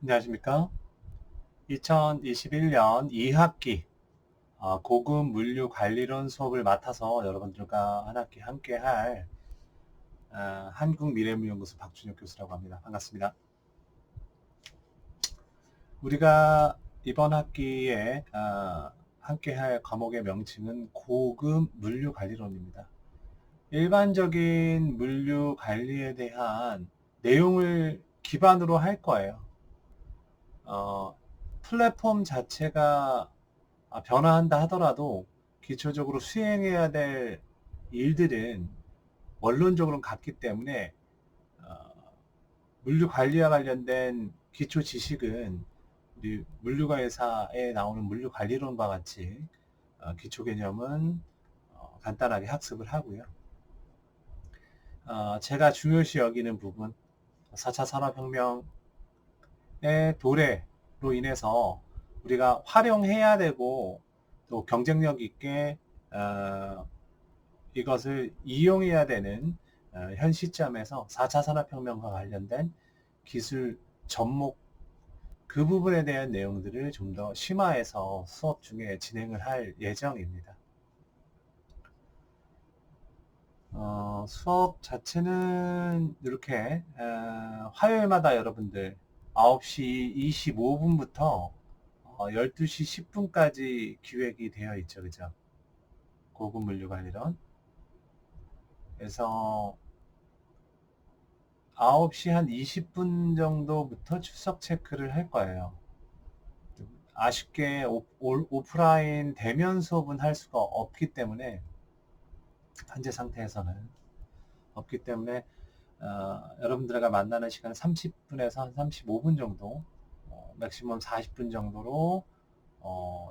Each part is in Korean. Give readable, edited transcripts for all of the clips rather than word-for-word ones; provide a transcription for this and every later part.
안녕하십니까? 2021년 2학기 고급 물류 관리론 수업을 맡아서 여러분들과 한 학기 함께 할 한국미래무연구소 박준혁 교수라고 합니다. 반갑습니다. 우리가 이번 학기에 함께 할 과목의 명칭은 고급 물류 관리론입니다. 일반적인 물류 관리에 대한 내용을 기반으로 할 거예요. 플랫폼 자체가 변화한다 하더라도 기초적으로 수행해야 될 일들은 원론적으로는 같기 때문에 물류 관리와 관련된 기초 지식은 우리 물류회사에 나오는 물류 관리론과 같이 기초 개념은 간단하게 학습을 하고요. 제가 중요시 여기는 부분 4차 산업혁명의 도래로 인해서 우리가 활용해야 되고 또 경쟁력 있게 이것을 이용해야 되는 현 시점에서 4차 산업혁명과 관련된 기술 접목 그 부분에 대한 내용들을 좀 더 심화해서 수업 중에 진행을 할 예정입니다. 수업 자체는 이렇게 화요일마다 여러분들 9시 25분부터 12시 10분까지 기획이 되어 있죠. 그죠? 고급 물류 관리론. 그래서 9시 한 20분 정도부터 출석 체크를 할 거예요. 아쉽게 오프라인 대면 수업은 할 수가 없기 때문에 현재 상태에서는 없기 때문에 여러분들과 만나는 시간은 30분에서 한 35분 정도 맥시멈 40분 정도로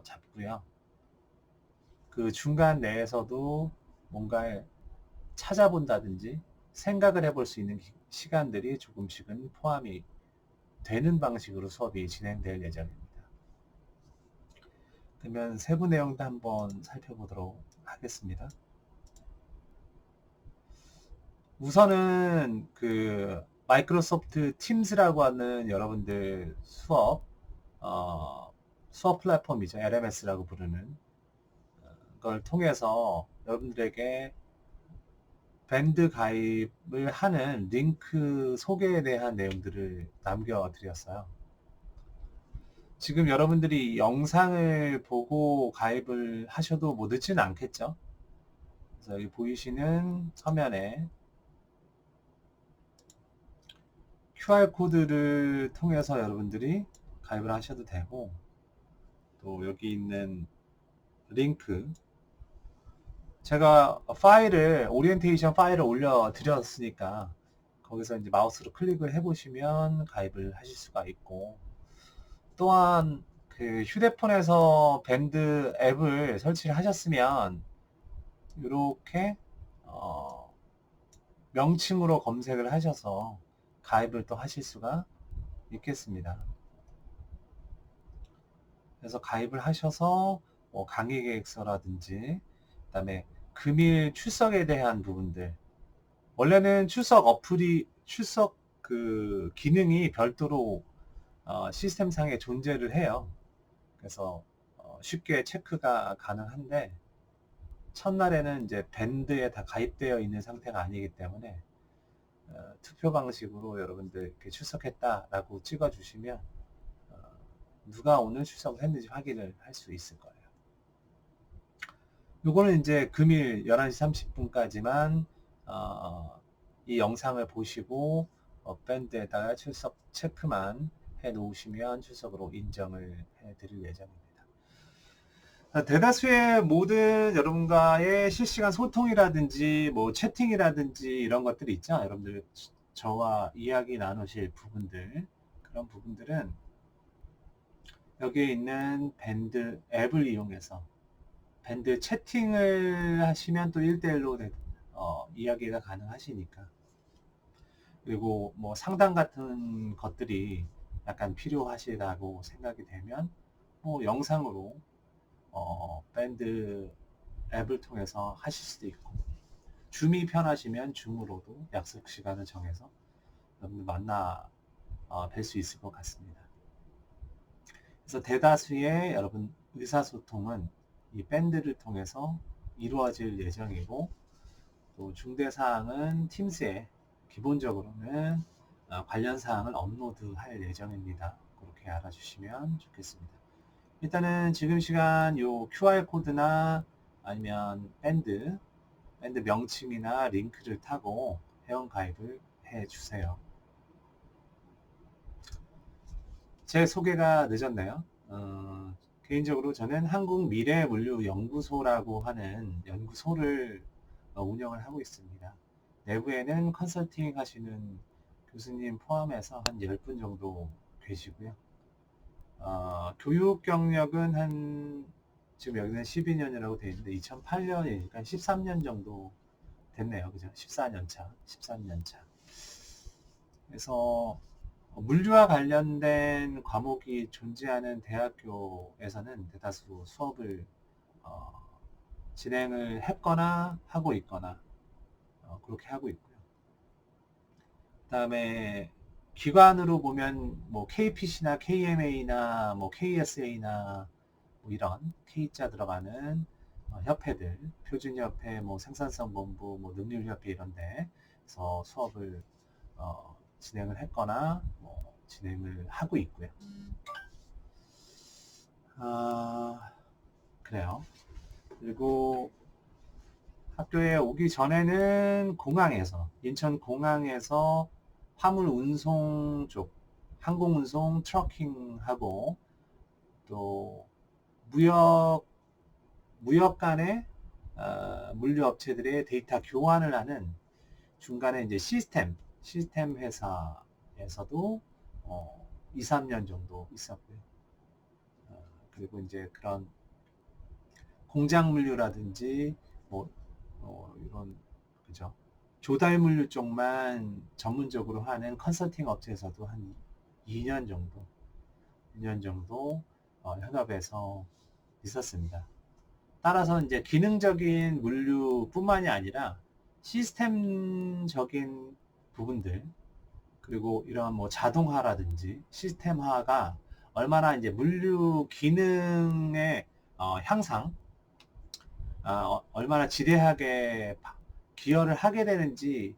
잡고요. 그 중간 내에서도 뭔가 찾아본다든지 생각을 해볼 수 있는 시간들이 조금씩은 포함이 되는 방식으로 수업이 진행될 예정입니다. 그러면 세부 내용도 한번 살펴보도록 하겠습니다. 우선은 그 마이크로소프트 팀스라고 하는 여러분들 수업 플랫폼이죠. LMS라고 부르는 걸 통해서 여러분들에게 밴드 가입을 하는 링크 소개에 대한 내용들을 남겨드렸어요. 지금 여러분들이 영상을 보고 가입을 하셔도 뭐 늦지는 않겠죠? 그래서 여기 보이시는 화면에 QR코드를 통해서 여러분들이 가입을 하셔도 되고, 또 여기 있는 링크, 제가 오리엔테이션 파일을 올려드렸으니까 거기서 이제 마우스로 클릭을 해보시면 가입을 하실 수가 있고, 또한 그 휴대폰에서 밴드 앱을 설치를 하셨으면 이렇게 명칭으로 검색을 하셔서 가입을 또 하실 수가 있겠습니다. 그래서 가입을 하셔서 뭐 강의 계획서라든지 그다음에 금일 출석에 대한 부분들, 원래는 출석 그 기능이 별도로 시스템상에 존재를 해요. 그래서 쉽게 체크가 가능한데 첫날에는 이제 밴드에 다 가입되어 있는 상태가 아니기 때문에 투표 방식으로 여러분들 이렇게 출석했다라고 찍어주시면 누가 오늘 출석을 했는지 확인을 할 수 있을 거예요. 요거는 이제 금일 11시 30분까지만 이 영상을 보시고 밴드에다가 출석 체크만 해 놓으시면 출석으로 인정을 해 드릴 예정입니다. 대다수의 모든 여러분과의 실시간 소통이라든지 뭐 채팅이라든지 이런 것들이 있죠. 여러분들 저와 이야기 나누실 부분들, 그런 부분들은 여기에 있는 밴드 앱을 이용해서 밴드 채팅을 하시면 또 1대1로 이야기가 가능하시니까, 그리고 뭐 상담 같은 것들이 약간 필요하시다고 생각이 되면 뭐 영상으로 밴드 앱을 통해서 하실 수도 있고, 줌이 편하시면 줌으로도 약속 시간을 정해서 여러분들 만나 뵐 수 있을 것 같습니다. 그래서 대다수의 여러분 의사소통은 이 밴드를 통해서 이루어질 예정이고, 또 중대사항은 팀스에 기본적으로는 관련 사항을 업로드할 예정입니다. 그렇게 알아주시면 좋겠습니다. 일단은 지금 시간 요 QR코드나 아니면 밴드 명칭이나 링크를 타고 회원 가입을 해주세요. 제 소개가 늦었네요. 개인적으로 저는 한국미래물류연구소라고 하는 연구소를 운영을 하고 있습니다. 내부에는 컨설팅 하시는 교수님 포함해서 한 10분 정도 계시고요. 교육 경력은 지금 여기는 12년이라고 되어 있는데 2008년이니까 13년 정도 됐네요. 그죠? 14년 차. 그래서 물류와 관련된 과목이 존재하는 대학교에서는 대다수 수업을 진행을 했거나 하고 있거나 그렇게 하고 있고요. 그다음에 기관으로 보면 뭐 KPC나 KMA나 뭐 KSA나 뭐 이런 K자 들어가는 협회들, 표준협회, 뭐 생산성본부, 뭐 능률협회 이런 데서 수업을 진행을 했거나 뭐 진행을 하고 있고요. 그래요. 그리고 학교에 오기 전에는 인천 공항에서 화물 운송 쪽, 항공 운송 트러킹하고 또 무역 간의 물류 업체들의 데이터 교환을 하는 중간에 이제 시스템 회사에서도 2, 3년 정도 있었고요. 그리고 이제 그런 공장 물류라든지 뭐 이런 그죠? 조달 물류 쪽만 전문적으로 하는 컨설팅 업체에서도 한 2년 정도 현업에서 있었습니다. 따라서 이제 기능적인 물류뿐만이 아니라 시스템적인 부분들, 그리고 이런 뭐 자동화라든지 시스템화가 얼마나 이제 물류 기능의 향상, 얼마나 지대하게 기여를 하게 되는지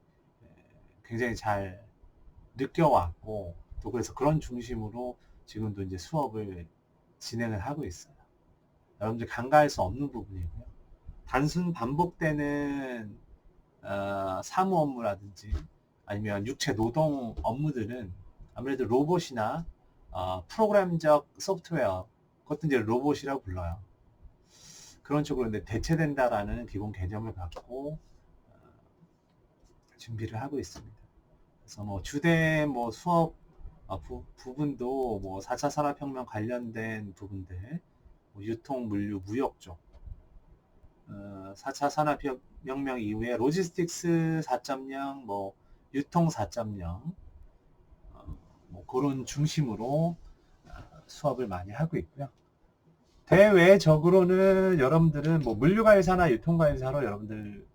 굉장히 잘 느껴왔고, 또 그래서 그런 중심으로 지금도 이제 수업을 진행을 하고 있어요. 여러분들 간과할 수 없는 부분이고요. 단순 반복되는 사무 업무라든지 아니면 육체 노동 업무들은 아무래도 로봇이나 프로그램적 소프트웨어, 그것도 이제 로봇이라고 불러요. 그런 쪽으로 이제 대체된다라는 기본 개념을 갖고 준비를 하고 있습니다. 그래서 뭐 주된 뭐 수업 부분도 뭐 4차 산업혁명 관련된 부분들, 뭐 유통, 물류, 무역 쪽, 4차 산업혁명 이후에 로지스틱스 4.0, 뭐 유통 4.0, 뭐 그런 중심으로 수업을 많이 하고 있고요. 대외적으로는 여러분들은 뭐 물류관리사나 유통관리사로 여러분들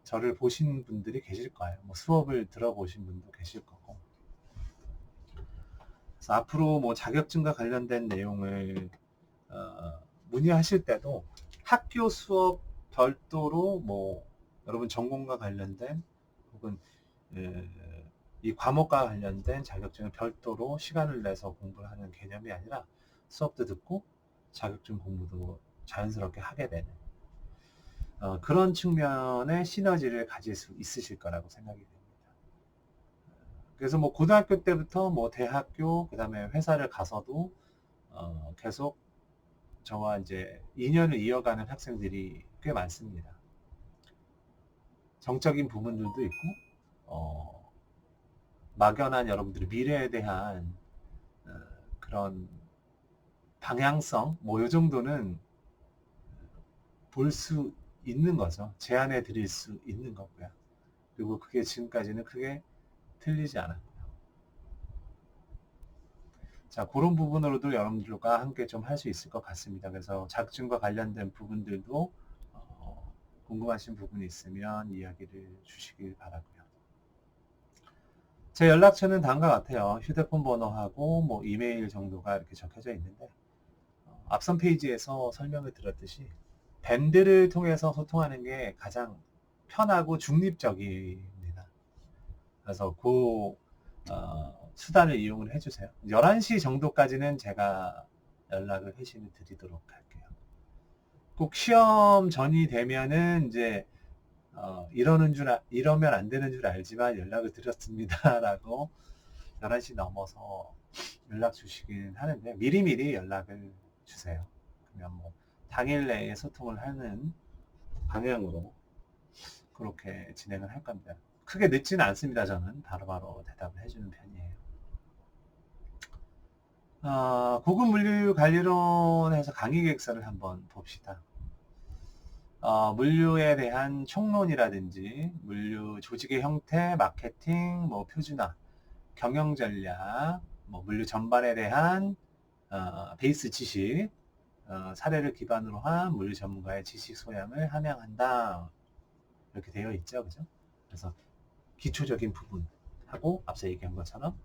저를 보신 분들이 계실 거예요. 뭐 수업을 들어보신 분도 계실 거고. 그래서 앞으로 뭐 자격증과 관련된 내용을 문의하실 때도 학교 수업 별도로 뭐 여러분 전공과 관련된 혹은 이 과목과 관련된 자격증을 별도로 시간을 내서 공부를 하는 개념이 아니라 수업도 듣고 자격증 공부도 자연스럽게 하게 되는 그런 측면의 시너지를 가질 수 있으실 거라고 생각이 됩니다. 그래서 뭐 고등학교 때부터 뭐 대학교, 그 다음에 회사를 가서도 계속 저와 이제 인연을 이어가는 학생들이 꽤 많습니다. 정적인 부분들도 있고, 막연한 여러분들의 미래에 대한 그런 방향성, 뭐 이 정도는 볼 수 있는 거죠. 제안해 드릴 수 있는 거고요. 그리고 그게 지금까지는 크게 틀리지 않았고요. 자, 그런 부분으로도 여러분들과 함께 좀 할 수 있을 것 같습니다. 그래서 자격증과 관련된 부분들도 궁금하신 부분이 있으면 이야기를 주시길 바라고요. 제 연락처는 다음과 같아요. 휴대폰 번호하고 뭐 이메일 정도가 이렇게 적혀져 있는데 앞선 페이지에서 설명을 드렸듯이 밴드를 통해서 소통하는 게 가장 편하고 중립적입니다. 그래서 그 수단을 이용을 해주세요. 11시 정도까지는 제가 연락을 회신을 드리도록 할게요. 꼭 시험 전이 되면은 이제 이러면 안 되는 줄 알지만 연락을 드렸습니다라고 11시 넘어서 연락 주시긴 하는데 미리미리 연락을 주세요. 그러면 뭐 당일 내에 소통을 하는 방향으로 그렇게 진행을 할 겁니다. 크게 늦지는 않습니다. 저는 바로바로 대답을 해주는 편이에요. 고급 물류 관리론에서 강의 계획서를 한번 봅시다. 물류에 대한 총론이라든지 물류 조직의 형태, 마케팅, 뭐 표준화, 경영 전략, 뭐 물류 전반에 대한 베이스 지식, 사례를 기반으로 한 물류 전문가의 지식 소양을 함양한다. 이렇게 되어 있죠, 그죠? 그래서 기초적인 부분하고 앞서 얘기한 것처럼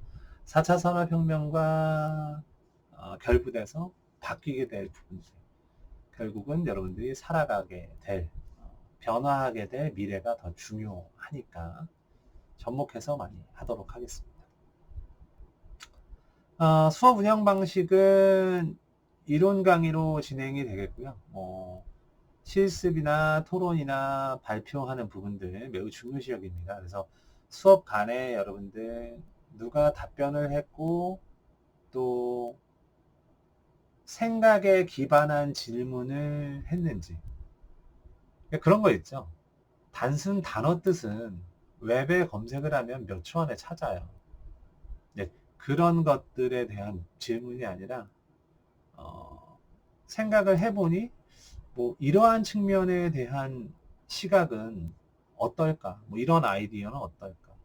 4차 산업혁명과 결부돼서 바뀌게 될 부분들, 결국은 여러분들이 살아가게 될, 변화하게 될 미래가 더 중요하니까 접목해서 많이 하도록 하겠습니다. 수업 운영 방식은 이론 강의로 진행이 되겠고요. 실습이나 토론이나 발표하는 부분들 매우 중요시 여깁니다. 그래서 수업 간에 여러분들 누가 답변을 했고 또 생각에 기반한 질문을 했는지 그런 거 있죠. 단순 단어 뜻은 웹에 검색을 하면 몇 초 안에 찾아요. 네, 그런 것들에 대한 질문이 아니라 생각을 해보니 뭐 이러한 측면에 대한 시각은 어떨까? 뭐 이런 아이디어는 어떨까?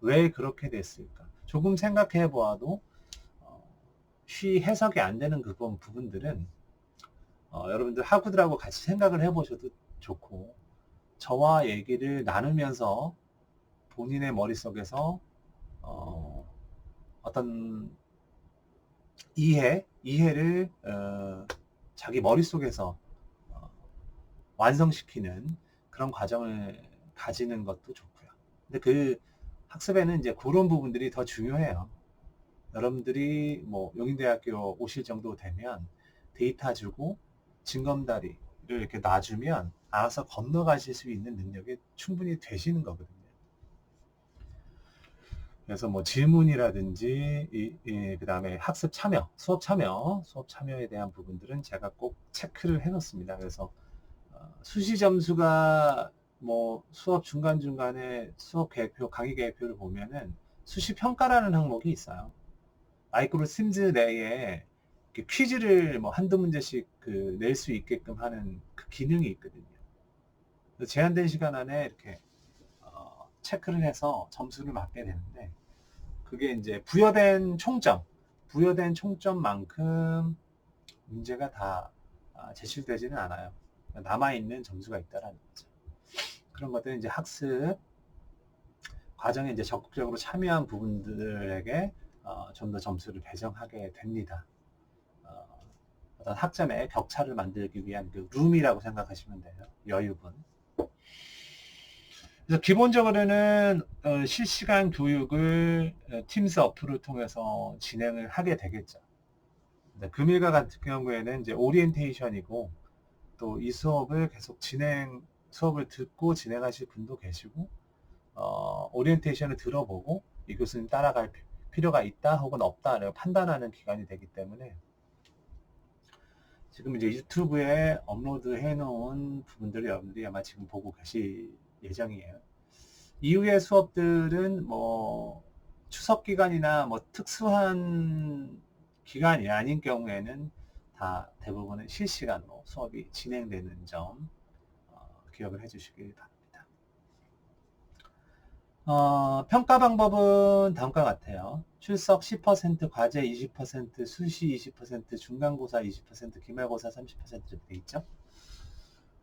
왜 그렇게 됐을까? 조금 생각해 보아도 쉬 해석이 안 되는 그 부분들은 여러분들 학우들하고 같이 생각을 해보셔도 좋고 저와 얘기를 나누면서 본인의 머릿속에서 어떤 이해를 자기 머릿속에서 완성시키는 그런 과정을 가지는 것도 좋고요. 근데 그 학습에는 이제 그런 부분들이 더 중요해요. 여러분들이 뭐 용인대학교 오실 정도 되면 데이터 주고 징검다리를 이렇게 놔주면 알아서 건너가실 수 있는 능력이 충분히 되시는 거거든요. 그래서 뭐 질문이라든지 그 다음에 학습 참여, 수업 참여에 대한 부분들은 제가 꼭 체크를 해 놓습니다. 그래서 수시 점수가 뭐 수업 중간중간에 수업 계획표, 강의 계획표를 보면은 수시 평가라는 항목이 있어요. 마이크로 심즈 내에 퀴즈를 뭐 한두 문제씩 낼 수 있게끔 하는 그 기능이 있거든요. 제한된 시간 안에 이렇게 체크를 해서 점수를 맞게 되는데 그게 이제 부여된 총점만큼 문제가 다 제출되지는 않아요. 남아있는 점수가 있다라는 거죠. 그런 것들은 이제 학습 과정에 이제 적극적으로 참여한 부분들에게 좀 더 점수를 배정하게 됩니다. 어떤 학점의 격차를 만들기 위한 그 룸이라고 생각하시면 돼요. 여유분. 그래서 기본적으로는 실시간 교육을 팀스 어플을 통해서 진행을 하게 되겠죠. 금일과 같은 경우에는 이제 오리엔테이션이고 또 이 수업을 계속 수업을 듣고 진행하실 분도 계시고 오리엔테이션을 들어보고 이것은 따라갈 필요가 있다 혹은 없다를 판단하는 기간이 되기 때문에 지금 이제 유튜브에 업로드 해놓은 부분들을 여러분들이 아마 지금 보고 계실 예정이에요. 이후의 수업들은 뭐 추석 기간이나 뭐 특수한 기간이 아닌 경우에는 다 대부분은 실시간으로 수업이 진행되는 점 기억을 해주시길 바랍니다. 평가 방법은 다음과 같아요. 출석 10%, 과제 20%, 수시 20%, 중간고사 20%, 기말고사 30% 이렇게 돼 있죠.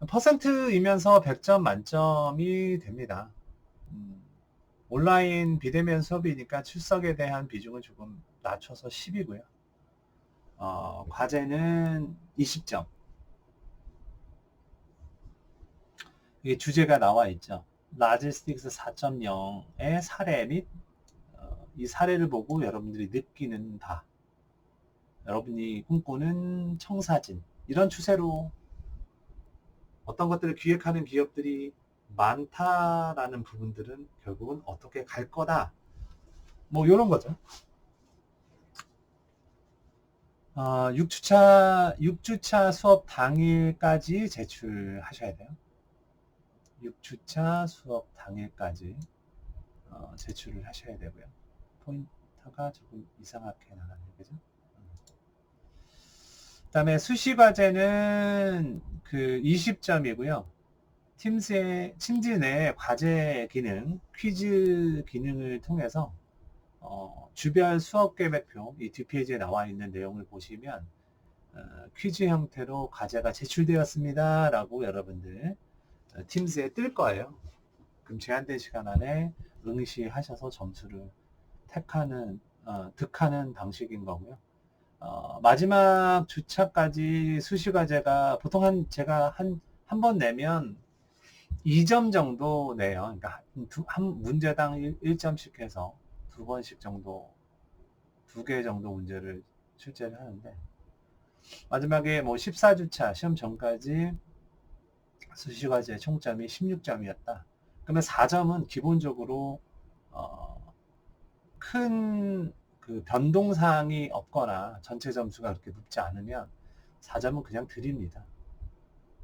퍼센트이면서 100점 만점이 됩니다. 온라인 비대면 수업이니까 출석에 대한 비중은 조금 낮춰서 10이고요. 과제는 20점. 이게 주제가 나와 있죠. 라지스틱스 4.0의 사례 및 이 사례를 보고 여러분들이 느끼는 바, 여러분이 꿈꾸는 청사진, 이런 추세로 어떤 것들을 기획하는 기업들이 많다라는 부분들은 결국은 어떻게 갈 거다. 뭐 이런 거죠. 6주차 수업 당일까지 제출하셔야 돼요. 6주차 수업 당일까지 제출을 하셔야 되고요. 포인터가 조금 이상하게 나가네요. 그죠? 그 다음에 수시 과제는 그 20점이고요. 팀즈 내 과제 기능, 퀴즈 기능을 통해서 주별 수업 계획표, 이 뒷페이지에 나와 있는 내용을 보시면 퀴즈 형태로 과제가 제출되었습니다 라고 여러분들 팀즈에 뜰 거예요. 그럼 제한된 시간 안에 응시하셔서 점수를 득하는 방식인 거고요. 마지막 주차까지 수시 과제가 보통 제가 한 번 내면 2점 정도 내요. 그러니까 한 문제당 1점씩 해서 두 번씩 정도, 2개 정도 문제를 출제를 하는데, 마지막에 뭐 14주차 시험 전까지 수시 과제 총점이 16점이었다. 그러면 4점은 기본적으로 큰 그 변동사항이 없거나 전체 점수가 그렇게 높지 않으면 4점은 그냥 드립니다.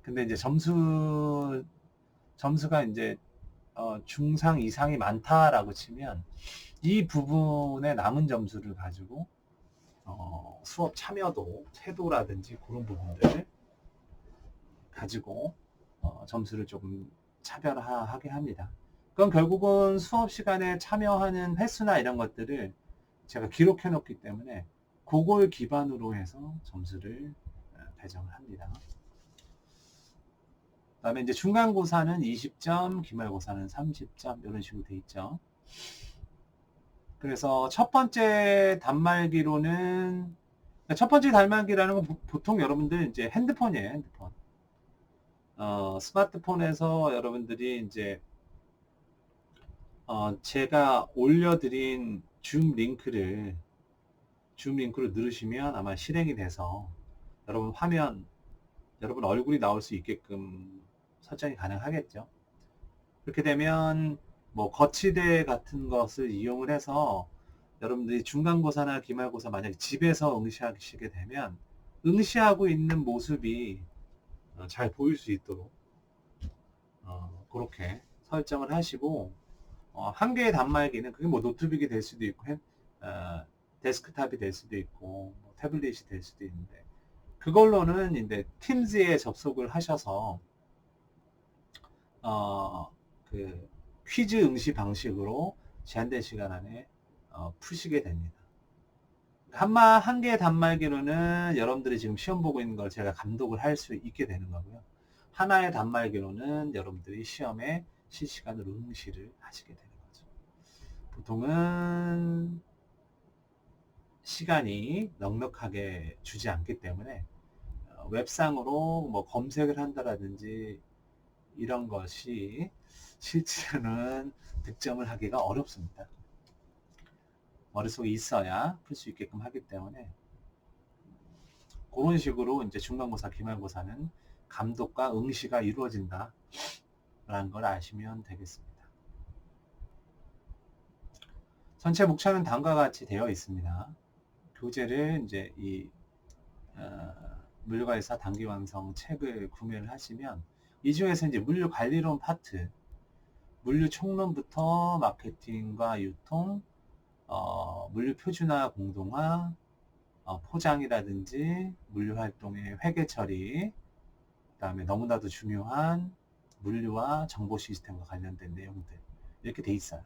근데 이제 점수가 이제 중상 이상이 많다라고 치면 이 부분의 남은 점수를 가지고 수업 참여도, 태도라든지 그런 부분들을 가지고 점수를 조금 차별화하게 합니다. 그럼 결국은 수업 시간에 참여하는 횟수나 이런 것들을 제가 기록해 놓기 때문에 그걸 기반으로 해서 점수를 배정을 합니다. 그 다음에 이제 중간고사는 20점, 기말고사는 30점 이런 식으로 돼 있죠. 그래서 첫 번째 단말기로는, 첫 번째 단말기라는 건 보통 여러분들 이제 핸드폰이에요, 핸드폰. 스마트폰에서 여러분들이 이제 제가 올려드린 줌 링크를 누르시면 아마 실행이 돼서 여러분 화면, 여러분 얼굴이 나올 수 있게끔 설정이 가능하겠죠. 그렇게 되면 뭐 거치대 같은 것을 이용을 해서 여러분들이 중간고사나 기말고사 만약에 집에서 응시하시게 되면 응시하고 있는 모습이 잘 보일 수 있도록 그렇게 설정을 하시고, 한 개의 단말기는 그게 뭐 노트북이 될 수도 있고 데스크탑이 될 수도 있고 뭐 태블릿이 될 수도 있는데, 그걸로는 이제 팀즈에 접속을 하셔서 그 퀴즈 응시 방식으로 제한된 시간 안에 푸시게 됩니다. 한 개의 단말기로는 여러분들이 지금 시험 보고 있는 걸 제가 감독을 할 수 있게 되는 거고요. 하나의 단말기로는 여러분들이 시험에 실시간으로 응시를 하시게 되는 거죠. 보통은 시간이 넉넉하게 주지 않기 때문에 웹상으로 뭐 검색을 한다라든지 이런 것이 실제로는 득점을 하기가 어렵습니다. 머릿속에 있어야 풀 수 있게끔 하기 때문에 그런 식으로 이제 중간고사, 기말고사는 감독과 응시가 이루어진다 라는 걸 아시면 되겠습니다. 전체 목차는 다음과 같이 되어 있습니다. 교재를 이제 이 물류관리사 단기 완성 책을 구매를 하시면 이 중에서 이제 물류 관리론 파트, 물류 총론부터 마케팅과 유통, 물류 표준화 공동화, 포장이라든지 물류 활동의 회계 처리, 그 다음에 너무나도 중요한 물류와 정보 시스템과 관련된 내용들 이렇게 돼 있어요.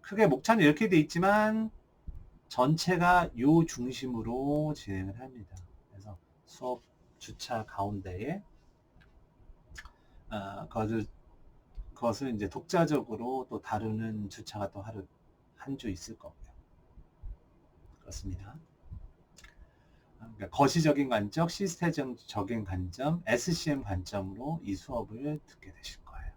크게 목차는 이렇게 돼 있지만 전체가 요 중심으로 진행을 합니다. 그래서 수업 주차 가운데에 그것을 이제 독자적으로 또 다루는 주차가 또 한 주 있을 거고요. 그렇습니다. 그러니까 거시적인 관점, 시스템적인 관점, SCM 관점으로 이 수업을 듣게 되실 거예요.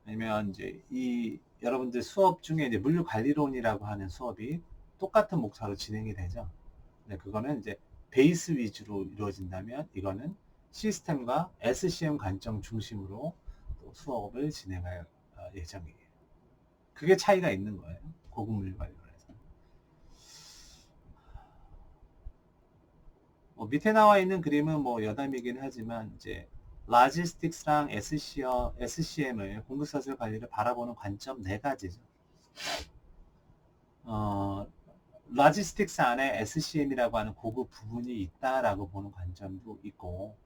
아니면 이제 이 여러분들 수업 중에 이제 물류관리론이라고 하는 수업이 똑같은 목차로 진행이 되죠. 네, 그거는 이제 베이스 위주로 이루어진다면 이거는 시스템과 SCM 관점 중심으로 또 수업을 진행할 예정이에요. 그게 차이가 있는 거예요. 고급 물류관리론에서. 밑에 나와 있는 그림은 뭐 여담이긴 하지만 이제 라지스틱스랑 SCM을 공급사슬 관리를 바라보는 관점 네 가지죠. 라지스틱스 안에 SCM이라고 하는 고급 부분이 있다라고 보는 관점도 있고,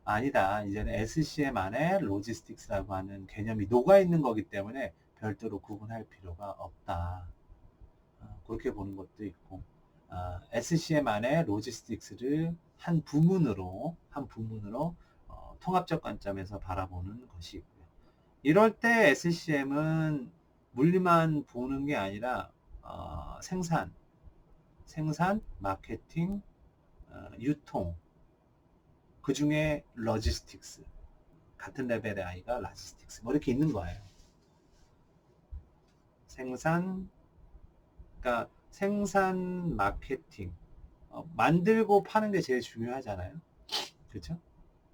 아니다, 이제는 SCM 안에 로지스틱스라고 하는 개념이 녹아 있는 거기 때문에 별도로 구분할 필요가 없다. 그렇게 보는 것도 있고, SCM 안에 로지스틱스를 한 부문으로 통합적 관점에서 바라보는 것이 있고요. 이럴 때 SCM은 물리만 보는 게 아니라 생산, 마케팅, 유통, 그 중에 로지스틱스, 같은 레벨의 아이가 로지스틱스, 뭐 이렇게 있는 거예요. 그러니까 생산, 마케팅, 만들고 파는 게 제일 중요하잖아요. 그렇죠?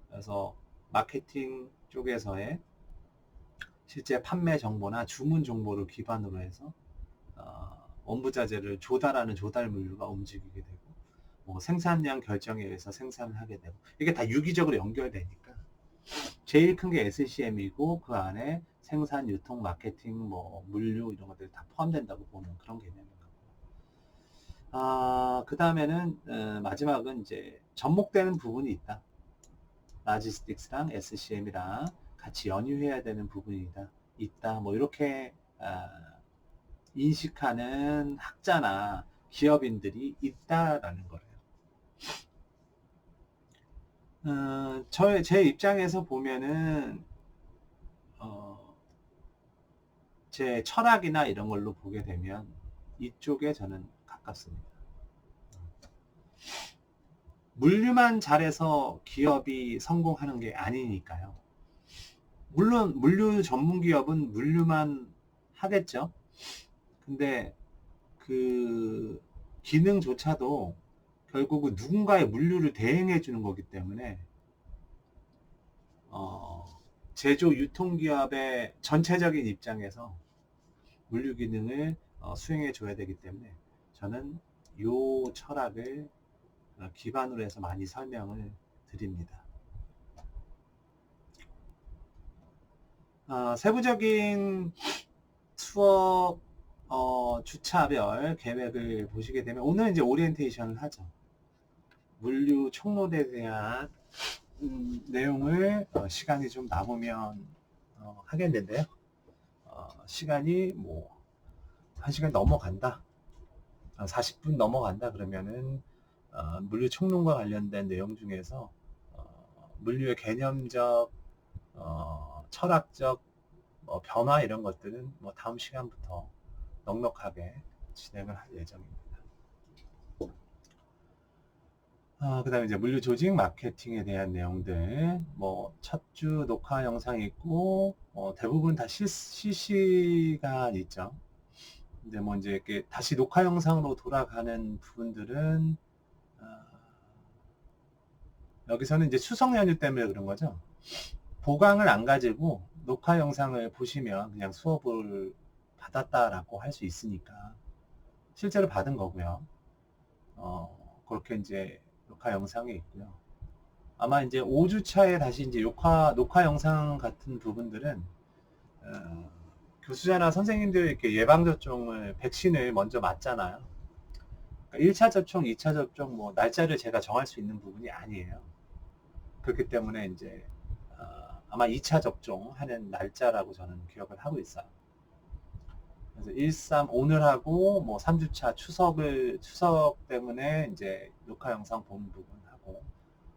그래서 마케팅 쪽에서의 실제 판매 정보나 주문 정보를 기반으로 해서 원부자재를 조달하는 조달 물류가 움직이게 되고, 뭐 생산량 결정에 의해서 생산을 하게 되고, 이게 다 유기적으로 연결되니까 제일 큰 게 SCM이고 그 안에 생산, 유통, 마케팅, 뭐 물류 이런 것들이 다 포함된다고 보는 그런 개념인 거고. 그 다음에는 마지막은 이제 접목되는 부분이 있다. 라지스틱스랑 SCM이랑 같이 연유해야 되는 부분이 있다. 뭐 이렇게 인식하는 학자나 기업인들이 있다라는 거예요. 제 입장에서 보면은 제 철학이나 이런 걸로 보게 되면 이쪽에 저는 가깝습니다. 물류만 잘해서 기업이 성공하는 게 아니니까요. 물론 물류 전문 기업은 물류만 하겠죠. 근데 그 기능조차도 결국은 누군가의 물류를 대행해 주는 거기 때문에 제조 유통기업의 전체적인 입장에서 물류 기능을 수행해 줘야 되기 때문에 저는 이 철학을 기반으로 해서 많이 설명을 드립니다. 세부적인 수업 주차별 계획을 보시게 되면 오늘 이제 오리엔테이션을 하죠. 물류 총론에 대한 내용을 시간이 좀 남으면 하겠는데요. 시간이 뭐 1시간 넘어간다, 40분 넘어간다 그러면은 물류 총론과 관련된 내용 중에서 물류의 개념적, 철학적 변화 이런 것들은 뭐 다음 시간부터 넉넉하게 진행을 할 예정입니다. 그 다음에 이제 물류 조직 마케팅에 대한 내용들, 뭐 첫 주 녹화 영상이 있고, 대부분 다 실시간 있죠. 근데 뭐 이제 이렇게 다시 녹화 영상으로 돌아가는 부분들은 여기서는 이제 추석 연휴 때문에 그런 거죠. 보강을 안 가지고 녹화 영상을 보시면 그냥 수업을 받았다라고 할 수 있으니까 실제로 받은 거고요. 그렇게 이제 녹화 영상이 있고요. 아마 이제 5주차에 다시 이제 녹화 영상 같은 부분들은 교수자나 선생님들 이렇게 예방접종을, 백신을 먼저 맞잖아요. 그러니까 1차 접종, 2차 접종, 뭐 날짜를 제가 정할 수 있는 부분이 아니에요. 그렇기 때문에 이제 아마 2차 접종하는 날짜라고 저는 기억을 하고 있어요. 그래서 13 오늘 하고 뭐 3주차 추석 때문에 이제 녹화 영상 보는 부분하고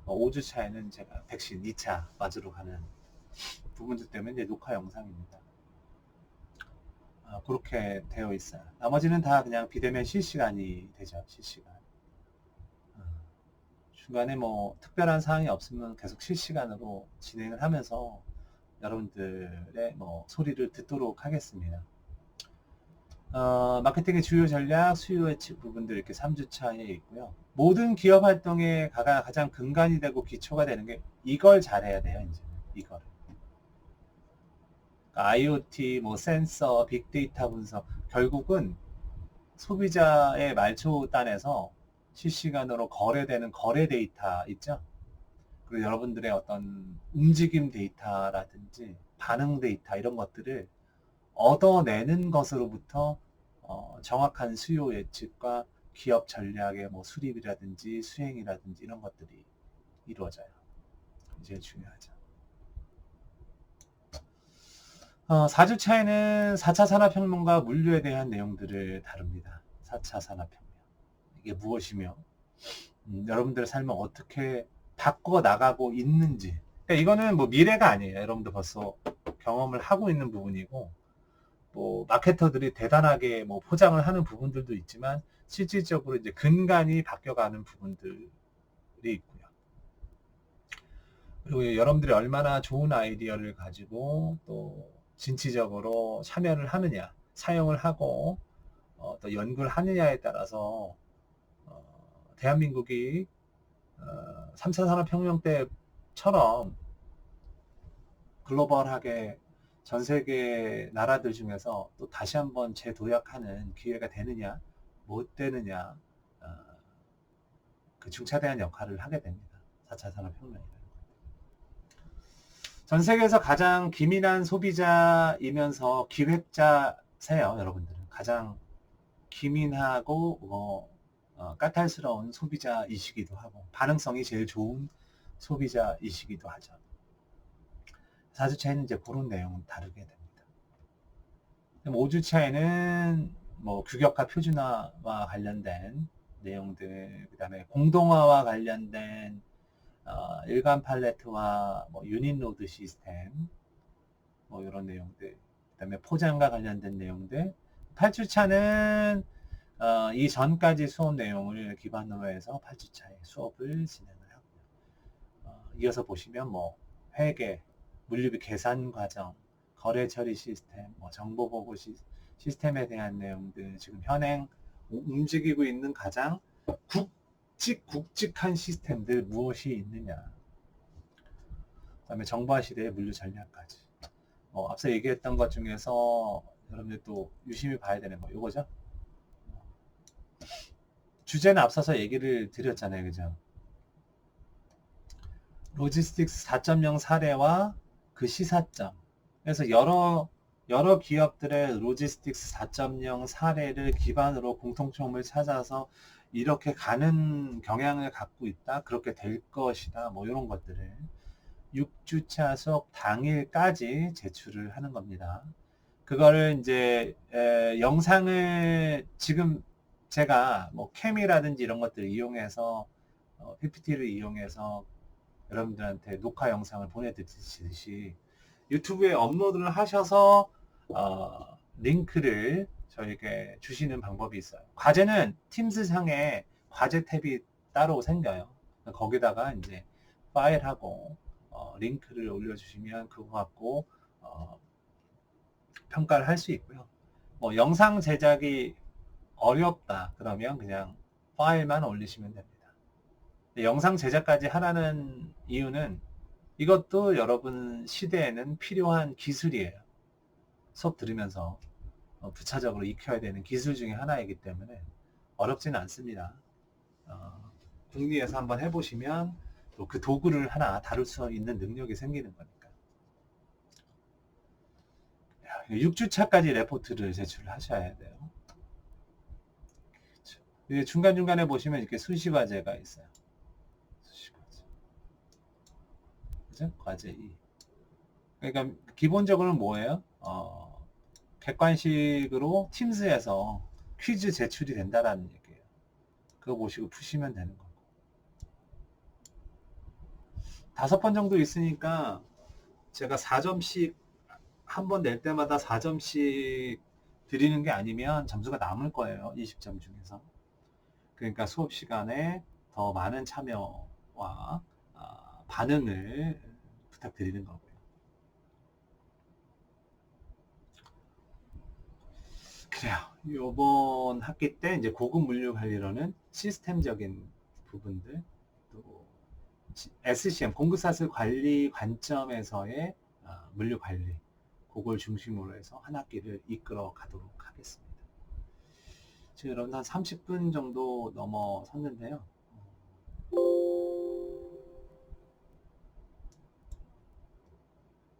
5주차에는 제가 백신 2차 맞으러 가는 부분들 때문에 이제 녹화 영상입니다. 그렇게 되어 있어요. 나머지는 다 그냥 비대면 실시간이 되죠. 실시간. 어, 중간에 뭐 특별한 사항이 없으면 계속 실시간으로 진행을 하면서 여러분들의 뭐 소리를 듣도록 하겠습니다. 마케팅의 주요 전략, 수요 예측 부분들 이렇게 3주차에 있고요. 모든 기업 활동의 가장 근간이 되고 기초가 되는 게 이걸 잘해야 돼요. 이제 이거를. 그러니까 IoT, 뭐 센서, 빅데이터 분석, 결국은 소비자의 말초단에서 실시간으로 거래되는 거래 데이터 있죠? 그리고 여러분들의 어떤 움직임 데이터라든지 반응 데이터 이런 것들을 얻어내는 것으로부터 정확한 수요 예측과 기업 전략의 뭐 수립이라든지 수행이라든지 이런 것들이 이루어져요. 이제 중요하죠. 4주차에는 4차 산업혁명과 물류에 대한 내용들을 다룹니다. 4차 산업혁명. 이게 무엇이며, 여러분들의 삶을 어떻게 바꿔 나가고 있는지. 그러니까 이거는 뭐 미래가 아니에요. 여러분들 벌써 경험을 하고 있는 부분이고, 뭐 마케터들이 대단하게 뭐 포장을 하는 부분들도 있지만 실질적으로 이제 근간이 바뀌어가는 부분들이 있고요. 그리고 여러분들이 얼마나 좋은 아이디어를 가지고 또 진취적으로 참여를 하느냐, 사용을 하고 또 연구를 하느냐에 따라서 대한민국이 3차 산업혁명 때처럼 글로벌하게 전 세계 나라들 중에서 또 다시 한번 재도약하는 기회가 되느냐, 못 되느냐, 그 중차대한 역할을 하게 됩니다. 4차 산업혁명이라는 거. 전 세계에서 가장 기민한 소비자이면서 기획자세요, 여러분들은. 가장 기민하고 까탈스러운 소비자이시기도 하고 반응성이 제일 좋은 소비자이시기도 하죠. 4주차에는 이제 그런 내용을 다루게 됩니다. 5주차에는 뭐 규격화 표준화와 관련된 내용들, 그 다음에 공동화와 관련된 일반 팔레트와 뭐 유닛 로드 시스템, 뭐 이런 내용들, 그 다음에 포장과 관련된 내용들. 8주차는 이 전까지 수업 내용을 기반으로 해서 8주차에 수업을 진행을 하고요. 이어서 보시면 뭐 회계, 물류비 계산 과정, 거래 처리 시스템, 뭐 정보 보고 시스템에 대한 내용들, 지금 현행 움직이고 있는 가장 굵직한 시스템들 무엇이 있느냐. 그다음에 정보화 시대의 물류 전략까지. 앞서 얘기했던 것 중에서 여러분들 또 유심히 봐야 되는 거 요거죠. 주제는 앞서서 얘기를 드렸잖아요, 그죠? 로지스틱스 4.0 사례와 그 시사점. 그래서 여러 기업들의 로지스틱스 4.0 사례를 기반으로 공통점을 찾아서 이렇게 가는 경향을 갖고 있다. 그렇게 될 것이다. 뭐 이런 것들을 6주차 수업 당일까지 제출을 하는 겁니다. 그거를 이제 영상을 지금 제가 뭐 캠이라든지 이런 것들을 이용해서 PPT를 이용해서 여러분들한테 녹화 영상을 보내드리듯이 유튜브에 업로드를 하셔서 링크를 저에게 주시는 방법이 있어요. 과제는 팀스 상에 과제 탭이 따로 생겨요. 거기다가 이제 파일하고 링크를 올려주시면 그거 갖고 평가를 할 수 있고요. 뭐 영상 제작이 어렵다 그러면 그냥 파일만 올리시면 됩니다. 영상 제작까지 하라는 이유는 이것도 여러분 시대에는 필요한 기술이에요. 수업 들으면서 부차적으로 익혀야 되는 기술 중에 하나이기 때문에 어렵지는 않습니다. 국리에서 한번 해보시면 또 그 도구를 하나 다룰 수 있는 능력이 생기는 거니까. 6주차까지 레포트를 제출하셔야 돼요. 중간중간에 보시면 이렇게 수시과제가 있어요. 수시과제. 그죠? 과제 2. 그러니까 기본적으로는 뭐예요? 객관식으로 팀스에서 퀴즈 제출이 된다라는 얘기예요. 그거 보시고 푸시면 되는 거고. 5번 정도 있으니까 제가 4점씩 한 번 낼 때마다 4점씩 드리는 게 아니면 점수가 남을 거예요. 20점 중에서. 그러니까 수업 시간에 더 많은 참여와 반응을 부탁드리는 거고요. 그래요. 요번 학기 때 이제 고급 물류 관리로는 시스템적인 부분들, 또 SCM, 공급사슬 관리 관점에서의 물류 관리, 그걸 중심으로 해서 한 학기를 이끌어 가도록 하겠습니다. 지금 여러분 한 30분 정도 넘어섰는데요.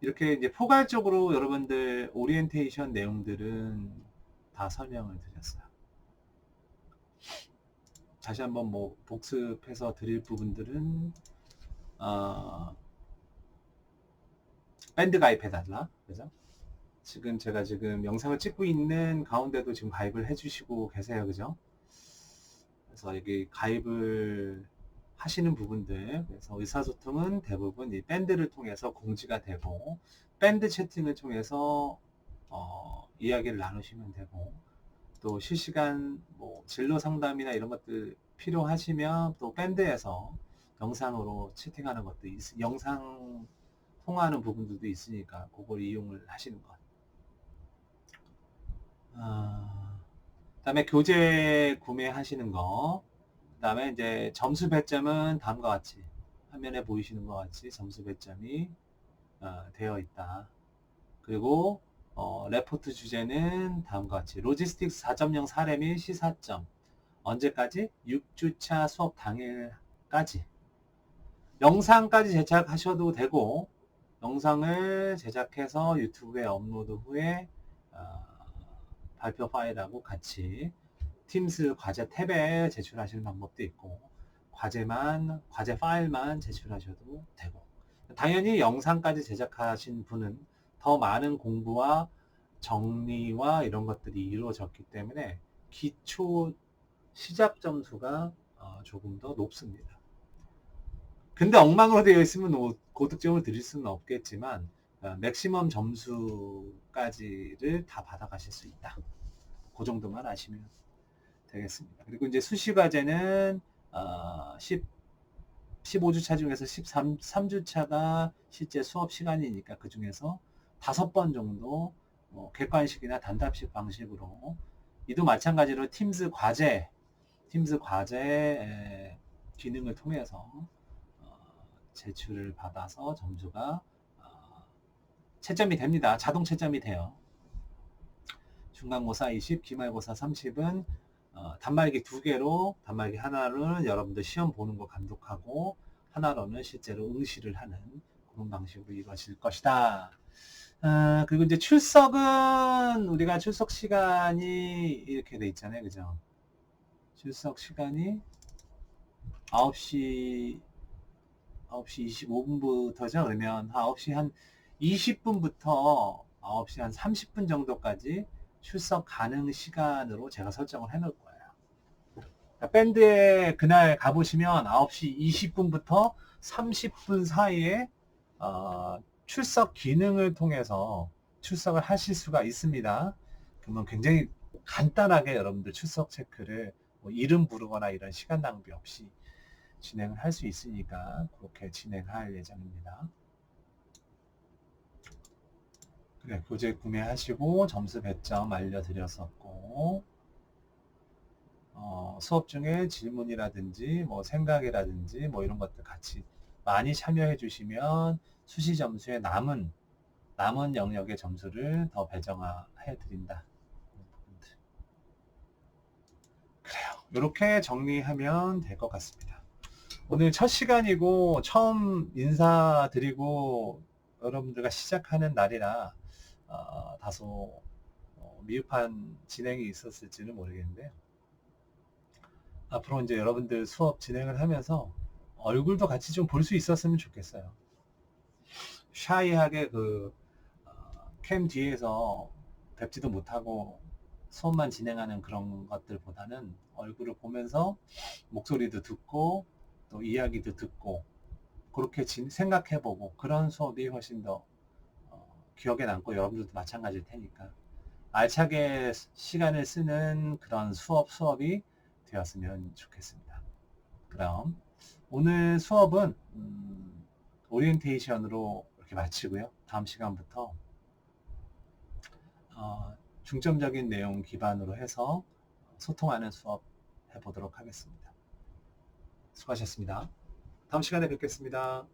이렇게 이제 포괄적으로 여러분들 오리엔테이션 내용들은 다 설명을 드렸어요. 다시 한번 뭐 복습해서 드릴 부분들은 밴드 가입해달라, 그죠? 지금 제가 지금 영상을 찍고 있는 가운데도 지금 가입을 해주시고 계세요, 그죠? 그래서 여기 가입을 하시는 부분들, 그래서 의사소통은 대부분 이 밴드를 통해서 공지가 되고, 밴드 채팅을 통해서 이야기를 나누시면 되고, 또 실시간 뭐 진로 상담이나 이런 것들 필요하시면 또 밴드에서 영상으로 채팅하는 것도 영상 통화하는 부분들도 있으니까 그걸 이용을 하시는 것. 그다음에 교재 구매하시는 거. 그다음에 이제 점수 배점은 다음과 같이 화면에 보이시는 것 같이 점수 배점이 되어 있다. 그리고 레포트 주제는 다음과 같이 로지스틱스 4.0 사례 및 시사점. 언제까지? 6주차 수업 당일까지. 영상까지 제작하셔도 되고, 영상을 제작해서 유튜브에 업로드 후에 발표 파일하고 같이 팀스 과제 탭에 제출하시는 방법도 있고, 과제 파일만 제출하셔도 되고, 당연히 영상까지 제작하신 분은 더 많은 공부와 정리와 이런 것들이 이루어졌기 때문에 기초 시작 점수가 조금 더 높습니다. 근데 엉망으로 되어 있으면 고득점을 드릴 수는 없겠지만 맥시멈 점수까지를 다 받아가실 수 있다. 그 정도만 아시면 되겠습니다. 그리고 이제 수시 과제는 15주차 중에서 13주차가 실제 수업 시간이니까 그 중에서 5번 정도 객관식이나 단답식 방식으로, 이도 마찬가지로 팀스 과제 기능을 통해서 제출을 받아서 점수가 채점이 됩니다. 자동 채점이 돼요. 중간고사 20, 기말고사 30은 단말기 2개로, 단말기 하나로는 여러분들 시험 보는 거 감독하고 하나로는 실제로 응시를 하는 그런 방식으로 이루어질 것이다. 그리고 이제 출석은 우리가 출석 시간이 이렇게 돼 있잖아요, 그죠? 출석 시간이 9시 25분부터죠. 그러면 9시 한 20분부터 9시 한 30분 정도까지 출석 가능 시간으로 제가 설정을 해놓을 거예요. 그러니까 밴드에 그날 가보시면 9시 20분부터 30분 사이에 출석 기능을 통해서 출석을 하실 수가 있습니다. 그러면 굉장히 간단하게 여러분들 출석 체크를 뭐 이름 부르거나 이런 시간 낭비 없이 진행을 할 수 있으니까 그렇게 진행할 예정입니다. 그래, 교재 구매하시고 점수 배점 알려드렸었고, 수업 중에 질문이라든지 뭐 생각이라든지 뭐 이런 것들 같이 많이 참여해 주시면 수시 점수에 남은 영역의 점수를 더 배정해 드린다. 그래요. 이렇게 정리하면 될 것 같습니다. 오늘 첫 시간이고 처음 인사드리고 여러분들과 시작하는 날이라 다소 미흡한 진행이 있었을지는 모르겠는데요. 앞으로 이제 여러분들 수업 진행을 하면서 얼굴도 같이 좀 볼 수 있었으면 좋겠어요. 샤이하게 캠 뒤에서 뵙지도 못하고 수업만 진행하는 그런 것들보다는 얼굴을 보면서 목소리도 듣고 또 이야기도 듣고 그렇게 생각해보고 그런 수업이 훨씬 더 기억에 남고 여러분들도 마찬가지일 테니까 알차게 시간을 쓰는 그런 수업이 되었으면 좋겠습니다. 그럼 오늘 수업은 오리엔테이션으로 이렇게 마치고요. 다음 시간부터 중점적인 내용 기반으로 해서 소통하는 수업 해보도록 하겠습니다. 수고하셨습니다. 다음 시간에 뵙겠습니다.